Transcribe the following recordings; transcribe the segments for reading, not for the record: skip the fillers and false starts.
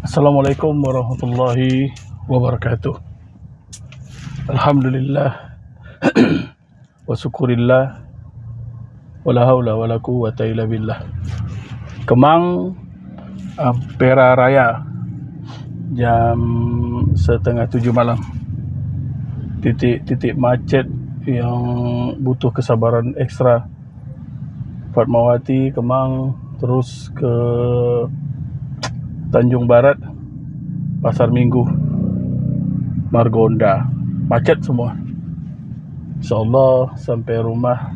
Assalamualaikum warahmatullahi wabarakatuh. Alhamdulillah wa syukurillah wala haula wala quwwata illa billah. Kemang Ampera Raya jam setengah 7 malam. Titik macet yang butuh kesabaran ekstra. Fatmawati Kemang terus ke Tanjung Barat, Pasar Minggu, Margonda, macet semua. InsyaAllah sampai rumah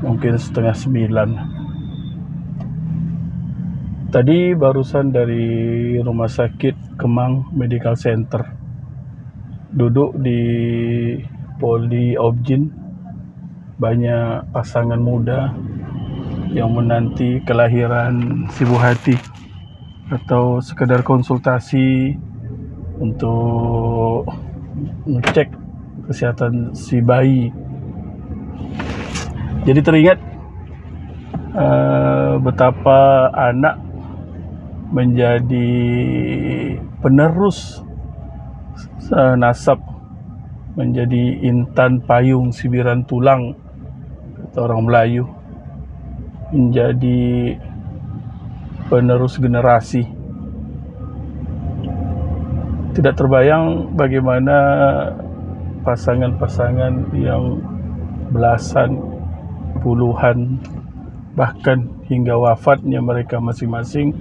mungkin setengah 9. Tadi barusan dari rumah sakit Kemang Medical Center, duduk di Poli Objin, banyak pasangan muda yang menanti kelahiran si buah hati atau sekedar konsultasi untuk ngecek kesehatan si bayi. Jadi teringat betapa anak menjadi penerus nasab, menjadi intan payung sibiran tulang kata orang Melayu, menjadi penerus generasi. Tidak terbayang bagaimana pasangan-pasangan yang belasan, puluhan, bahkan hingga wafatnya mereka masing-masing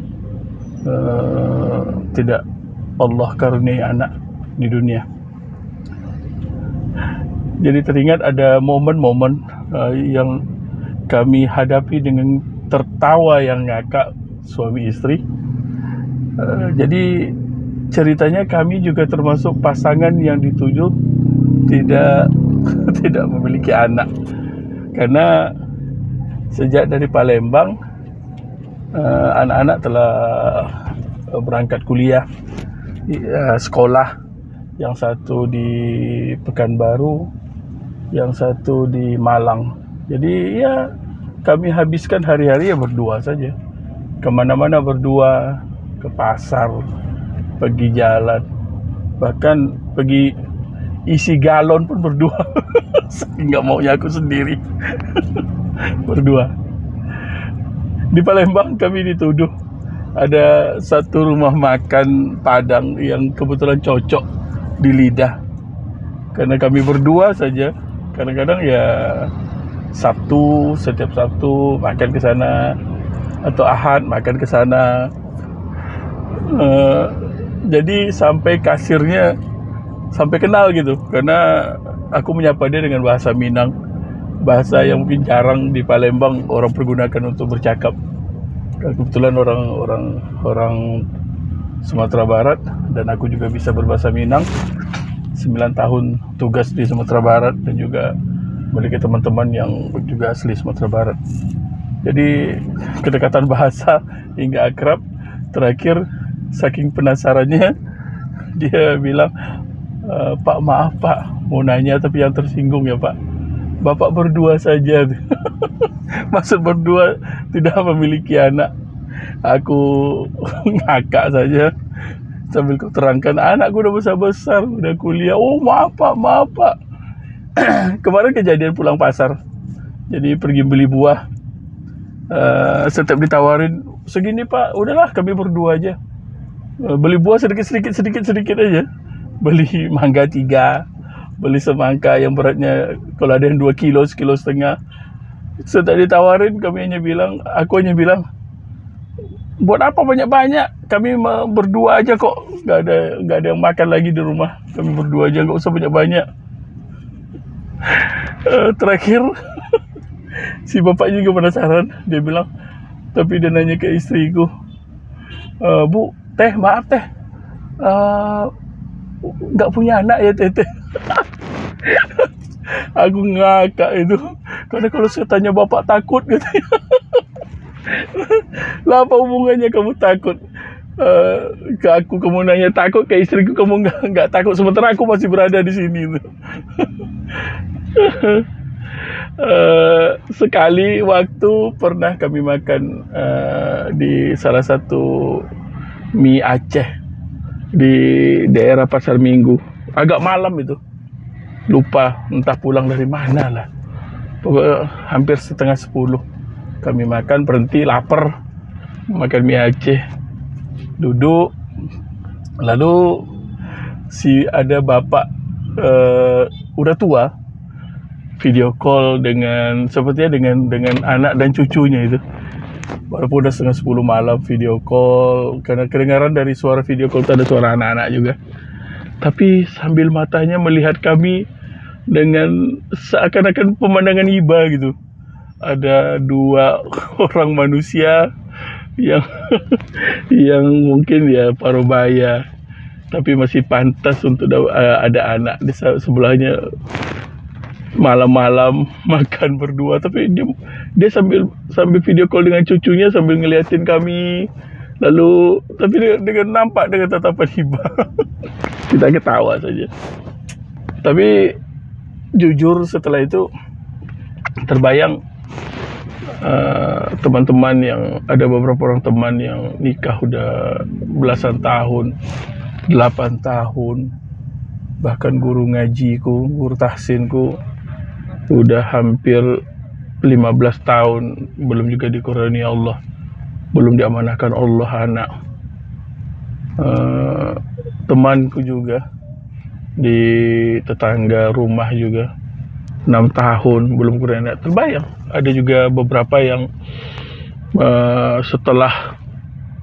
tidak Allah karuniai anak di dunia. Jadi teringat ada momen-momen yang kami hadapi dengan tertawa yang ngakak suami istri. Jadi ceritanya kami juga termasuk pasangan yang dituju tidak tidak memiliki anak, karena sejak dari Palembang anak-anak telah berangkat kuliah, sekolah, yang satu di Pekanbaru, yang satu di Malang. Jadi ya kami habiskan hari-hari ya berdua saja, kemana-mana berdua, ke pasar, pergi jalan, bahkan pergi isi galon pun berdua. Saking nggak maunya aku sendiri. Berdua. Di Palembang kami dituduh ada satu rumah makan Padang yang kebetulan cocok di lidah, karena kami berdua saja. Kadang-kadang ya setiap Sabtu makan ke sana, atau Ahad makan ke sana. Jadi sampai kasirnya sampai kenal gitu, karena aku menyapa dia dengan bahasa Minang, bahasa yang mungkin jarang di Palembang orang pergunakan untuk bercakap. Kebetulan orang Sumatera Barat, dan aku juga bisa berbahasa Minang. 9 tahun tugas di Sumatera Barat dan juga memiliki teman-teman yang juga asli Sumatera Barat. Jadi kedekatan bahasa hingga akrab. Terakhir saking penasarannya dia bilang, Pak maaf Pak, mau nanya tapi yang tersinggung ya Pak, Bapak berdua saja. Maksud berdua tidak memiliki anak. Aku ngakak saja sambil ku terangkan, anakku udah besar-besar, udah kuliah. Oh maaf Pak. Kemarin kejadian pulang pasar, jadi pergi beli buah. Setiap ditawarin segini Pak, udahlah kami berdua aja. Beli buah sedikit aja. Beli mangga 3, beli semangka yang beratnya kalau ada yang 2 kilo, 1,5 kilo. Setiap ditawarin aku hanya bilang, buat apa banyak-banyak, kami berdua aja kok, nggak ada yang makan lagi di rumah, kami berdua aja, nggak usah banyak-banyak. Terakhir si bapak juga penasaran, dia bilang, tapi dia nanya ke istriku, Bu, maaf teh, nggak punya anak ya teh. Aku ngakak itu, karena kalau saya tanya bapak takut katanya. Lah apa hubungannya kamu takut ke aku, kamu nanya takut, ke istriku kamu nggak takut, sementara aku masih berada di sini tuh. Sekali waktu pernah kami makan di salah satu mie Aceh di daerah Pasar Minggu. Agak malam itu, lupa entah pulang dari mana lah. Pokoknya hampir setengah 10 kami makan, berhenti lapar, makan mie Aceh, duduk, lalu ada bapak udah tua video call dengan sepertinya dengan anak dan cucunya itu. Walaupun udah setengah 10 malam video call, karena kedengaran dari suara video call itu ada suara anak-anak juga. Tapi sambil matanya melihat kami dengan seakan-akan pemandangan iba gitu. Ada dua orang manusia yang yang mungkin ya paruh baya, tapi masih pantas untuk ada anak di sebelahnya. Malam-malam makan berdua, tapi dia sambil video call dengan cucunya sambil ngeliatin kami, lalu tapi dengan nampak dengan tatapan hibah. Kita ketawa saja. Tapi jujur setelah itu terbayang teman-teman yang ada beberapa orang teman yang nikah udah belasan tahun, 8 tahun, bahkan guru ngajiku, guru tahsinku udah hampir 15 tahun belum juga dikurnia Allah, belum diamanahkan Allah anak. Temanku juga di tetangga rumah juga 6 tahun belum kurnia anak. Terbayang ada juga beberapa yang setelah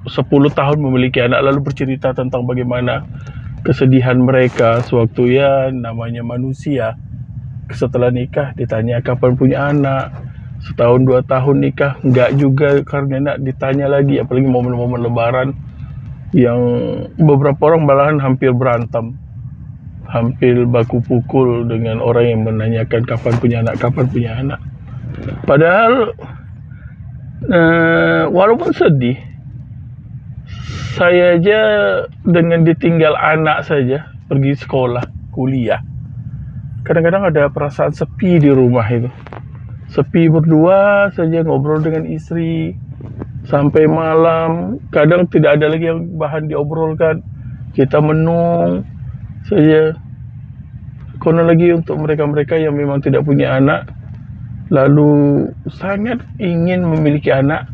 10 tahun memiliki anak lalu bercerita tentang bagaimana kesedihan mereka sewaktu ya namanya manusia. Setelah nikah ditanya kapan punya anak, setahun 2 tahun nikah enggak juga karena anak ditanya lagi, apalagi momen-momen lebaran yang beberapa orang malahan hampir berantem, hampir baku pukul dengan orang yang menanyakan kapan punya anak. Padahal walaupun sedih, saya aja dengan ditinggal anak saja pergi sekolah, kuliah, kadang-kadang ada perasaan sepi di rumah itu. Sepi berdua saja, ngobrol dengan istri sampai malam. Kadang tidak ada lagi yang bahan diobrolkan, kita menung saja. Konon lagi untuk mereka-mereka yang memang tidak punya anak, lalu sangat ingin memiliki anak,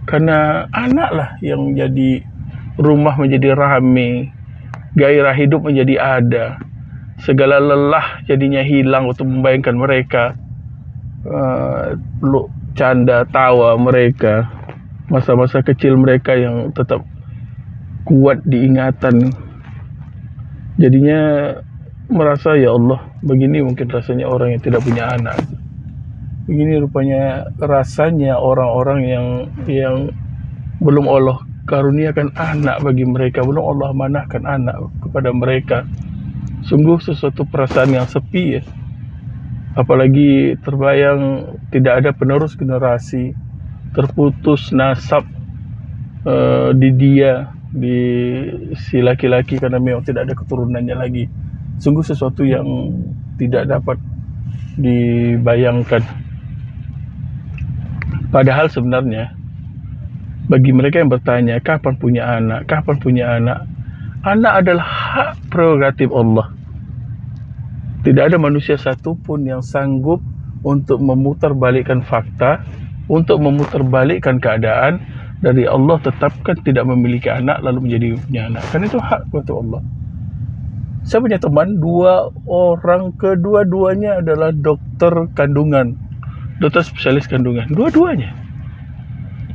karena anak lah yang menjadi rumah menjadi ramai, gairah hidup menjadi ada. Segala lelah jadinya hilang untuk membayangkan mereka, canda tawa mereka, masa-masa kecil mereka yang tetap kuat diingatan. Jadinya merasa ya Allah, begini mungkin rasanya orang yang tidak punya anak. Begini rupanya rasanya orang-orang yang belum Allah karuniakan anak bagi mereka, belum Allah manahkan anak kepada mereka. Sungguh sesuatu perasaan yang sepi ya. Apalagi terbayang tidak ada penerus generasi, terputus nasab di si laki-laki karena memang tidak ada keturunannya lagi. Sungguh sesuatu yang tidak dapat dibayangkan. Padahal sebenarnya bagi mereka yang bertanya kapan punya anak, anak adalah hak prerogatif Allah. Tidak ada manusia satupun yang sanggup untuk memutarbalikkan fakta, untuk memutarbalikkan keadaan dari Allah tetapkan tidak memiliki anak lalu menjadi punya anak. Karena itu hak prerogatif Allah. Saya punya teman 2 orang, kedua-duanya adalah dokter kandungan, dokter spesialis kandungan, dua-duanya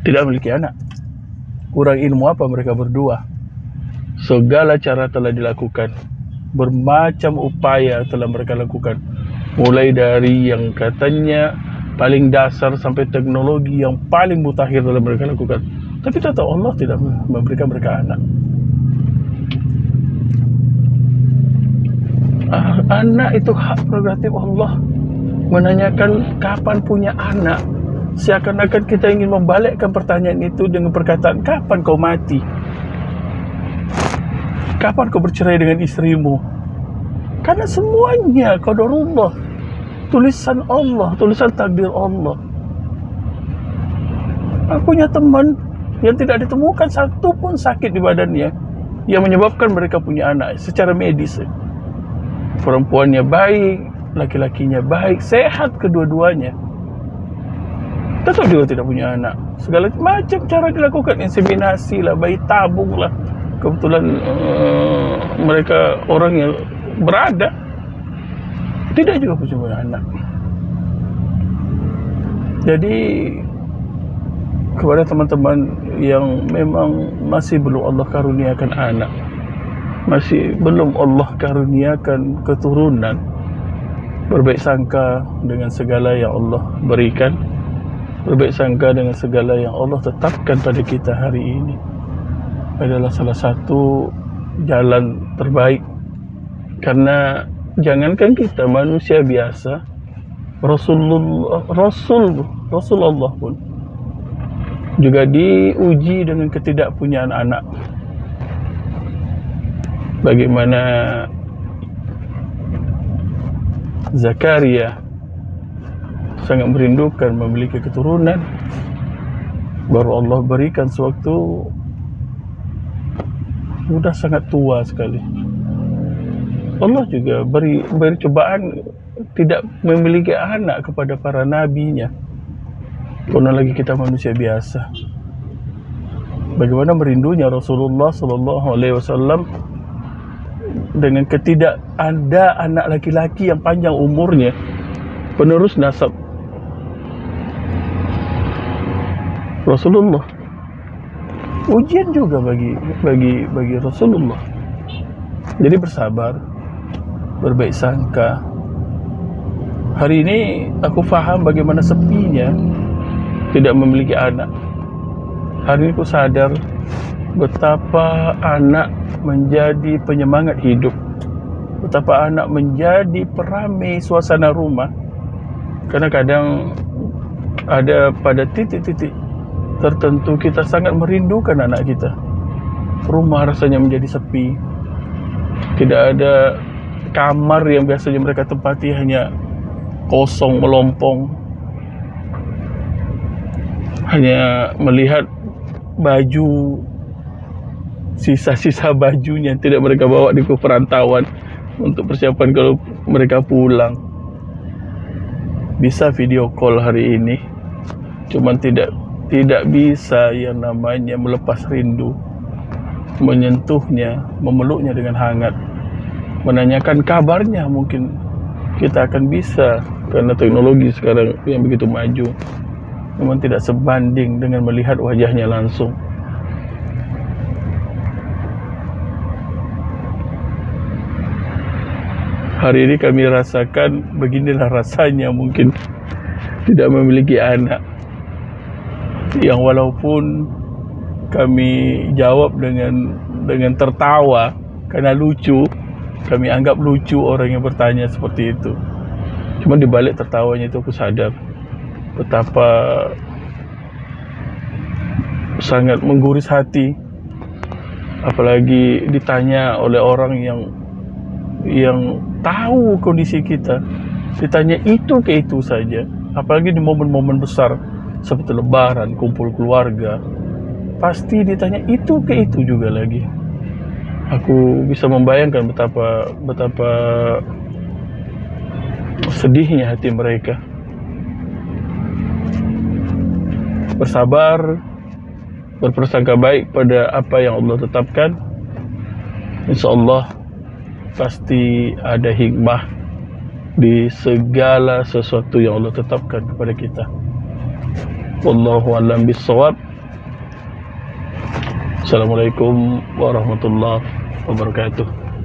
tidak memiliki anak. Kurang ilmu apa mereka berdua? Segala cara telah dilakukan, bermacam upaya telah mereka lakukan, mulai dari yang katanya paling dasar sampai teknologi yang paling mutakhir telah mereka lakukan. Tapi tetap Allah tidak memberikan mereka anak. Anak itu hak prerogatif Allah. Menanyakan kapan punya anak, seakan-akan kita ingin membalikkan pertanyaan itu dengan perkataan kapan kau mati, kapan kau bercerai dengan istrimu. Karena semuanya qadarullah, tulisan Allah, tulisan takdir Allah. Aku punya teman yang tidak ditemukan satu pun sakit di badannya yang menyebabkan mereka punya anak secara medis. Perempuannya baik, laki-lakinya baik, sehat kedua-duanya, tetap juga tidak punya anak. Segala macam cara dilakukan, inseminasi lah, bayi tabung lah. Kebetulan mereka orang yang berada, tidak juga punya anak. Jadi kepada teman-teman yang memang masih belum Allah karuniakan anak, masih belum Allah karuniakan keturunan, berbaik sangka dengan segala yang Allah berikan, berbaik sangka dengan segala yang Allah tetapkan pada kita hari ini adalah salah satu jalan terbaik. Karena jangankan kita manusia biasa, Rasulullah pun juga diuji dengan ketidakpunyaan anak. Bagaimana Zakaria sangat merindukan memiliki keturunan, baru Allah berikan sewaktu sudah sangat tua sekali. Allah juga beri cobaan tidak memiliki anak kepada para nabinya. Karena lagi kita manusia biasa. Bagaimana merindunya Rasulullah SAW dengan ketidak ada anak laki-laki yang panjang umurnya, penerus nasab Rasulullah. Ujian juga bagi Rasulullah. Jadi bersabar, berbaik sangka. Hari ini aku faham bagaimana sepinya tidak memiliki anak. Hari ini aku sadar betapa anak menjadi penyemangat hidup, betapa anak menjadi peramai suasana rumah. Karena kadang ada pada titik-titik tertentu kita sangat merindukan anak kita. Rumah rasanya menjadi sepi, tidak ada kamar yang biasanya mereka tempati hanya kosong melompong. Hanya melihat baju, sisa-sisa bajunya yang tidak mereka bawa di perantauan untuk persiapan kalau mereka pulang. Bisa video call hari ini, cuman tidak bisa yang namanya melepas rindu, menyentuhnya, memeluknya dengan hangat, menanyakan kabarnya. Mungkin kita akan bisa karena teknologi sekarang yang begitu maju, namun tidak sebanding dengan melihat wajahnya langsung. Hari ini kami rasakan beginilah rasanya mungkin tidak memiliki anak, yang walaupun kami jawab dengan tertawa karena lucu, kami anggap lucu orang yang bertanya seperti itu. Cuma di balik tertawanya itu aku sadar betapa sangat mengguris hati, apalagi ditanya oleh orang yang tahu kondisi kita, ditanya itu ke itu saja. Apalagi di momen-momen besar seperti lebaran, kumpul keluarga, pasti ditanya itu ke itu juga lagi. Aku bisa membayangkan betapa sedihnya hati mereka. Bersabar, berprasangka baik pada apa yang Allah tetapkan. InsyaAllah pasti ada hikmah di segala sesuatu yang Allah tetapkan kepada kita. Wallahu a'lam bishawab. Assalamualaikum warahmatullahi wabarakatuh.